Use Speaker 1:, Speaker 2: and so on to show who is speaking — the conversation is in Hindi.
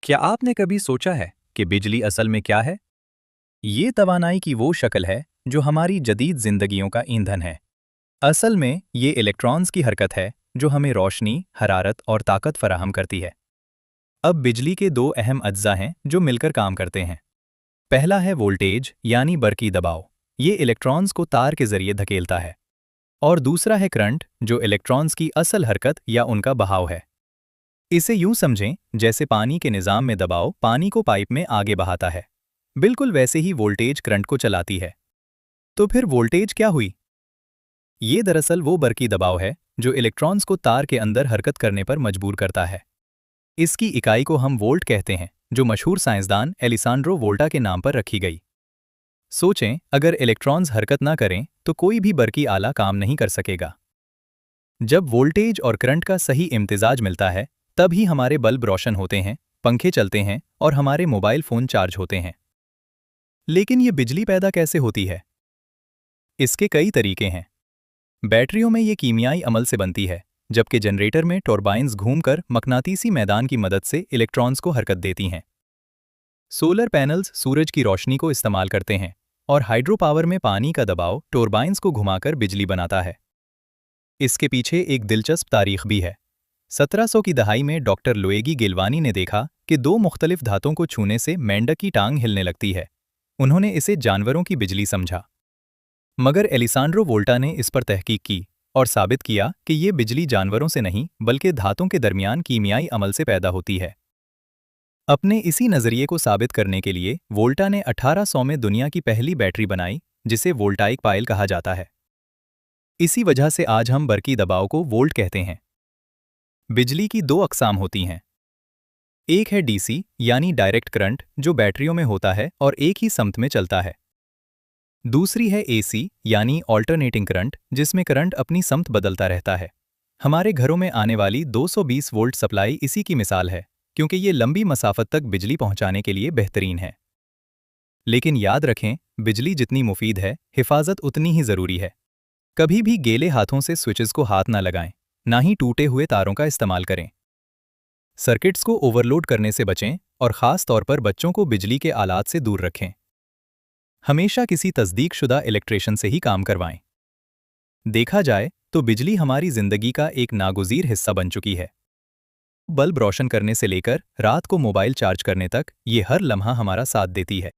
Speaker 1: क्या आपने कभी सोचा है कि बिजली असल में क्या है? ये तवानाई की वो शक्ल है जो हमारी जदीद जिंदगियों का ईंधन है। असल में ये इलेक्ट्रॉन्स की हरकत है जो हमें रोशनी, हरारत और ताकत फराहम करती है। अब बिजली के दो अहम अज्जा हैं जो मिलकर काम करते हैं। पहला है वोल्टेज यानी बरकी दबाव। ये इलेक्ट्रॉन्स को तार के जरिए धकेलता है। और दूसरा है करंट जो इलेक्ट्रॉन्स की असल हरकत या उनका बहाव है। इसे यूं समझें जैसे पानी के निज़ाम में दबाव पानी को पाइप में आगे बहाता है। बिल्कुल वैसे ही वोल्टेज करंट को चलाती है। तो फिर वोल्टेज क्या हुई? ये दरअसल वो बरकी दबाव है जो इलेक्ट्रॉन्स को तार के अंदर हरकत करने पर मजबूर करता है। इसकी इकाई को हम वोल्ट कहते हैं, जो मशहूर साइंसदान एलिसांड्रो वोल्टा के नाम पर रखी गई। सोचें, अगर इलेक्ट्रॉन्स हरकत ना करें तो कोई भी बरकी आला काम नहीं कर सकेगा। जब वोल्टेज और करंट का सही इम्तिजाज मिलता है, तब ही हमारे बल्ब रोशन होते हैं, पंखे चलते हैं और हमारे मोबाइल फ़ोन चार्ज होते हैं। लेकिन ये बिजली पैदा कैसे होती है? इसके कई तरीके हैं। बैटरियों में ये कीमियाई अमल से बनती है, जबकि जनरेटर में टर्बाइन्स घूमकर मकनातीसी मैदान की मदद से इलेक्ट्रॉन्स को हरकत देती हैं। सोलर पैनल्स सूरज की रोशनी को इस्तेमाल करते हैं और हाइड्रो पावर में पानी का दबाव टर्बाइन्स को घुमाकर बिजली बनाता है। इसके पीछे एक दिलचस्प तारीख भी है। 1700 की दहाई में डॉक्टर लुएगी गिलवानी ने देखा कि दो मुख्तलिफ धातों को छूने से मेंढक की टांग हिलने लगती है। उन्होंने इसे जानवरों की बिजली समझा। मगर एलिसांड्रो वोल्टा ने इस पर तहकीक की और साबित किया कि ये बिजली जानवरों से नहीं बल्कि धातों के दरमियान कीमियाई अमल से पैदा होती है। अपने इसी नज़रिए को साबित करने के लिए वोल्टा ने 1800 में दुनिया की पहली बैटरी बनाई, जिसे वोल्टाइक पाइल कहा जाता है। इसी वजह से आज हम बरकी दबाव को वोल्ट कहते हैं। बिजली की दो अक़साम होती हैं। एक है डीसी यानी डायरेक्ट करंट, जो बैटरियों में होता है और एक ही समत में चलता है। दूसरी है एसी यानी ऑल्टरनेटिंग करंट, जिसमें करंट अपनी समत बदलता रहता है। हमारे घरों में आने वाली 220 वोल्ट सप्लाई इसी की मिसाल है, क्योंकि ये लंबी मसाफत तक बिजली पहुंचाने के लिए बेहतरीन है। लेकिन याद रखें, बिजली जितनी मुफीद है, हिफाजत उतनी ही ज़रूरी है। कभी भी गीले हाथों से स्विचेस को हाथ ना लगाएं, ना ही टूटे हुए तारों का इस्तेमाल करें। सर्किट्स को ओवरलोड करने से बचें और ख़ास तौर पर बच्चों को बिजली के आलात से दूर रखें। हमेशा किसी तस्दीकशुदा इलेक्ट्रिशियन से ही काम करवाएं। देखा जाए तो बिजली हमारी ज़िंदगी का एक नागुज़ीर हिस्सा बन चुकी है। बल्ब रोशन करने से लेकर रात को मोबाइल चार्ज करने तक ये हर लम्हा हमारा साथ देती है।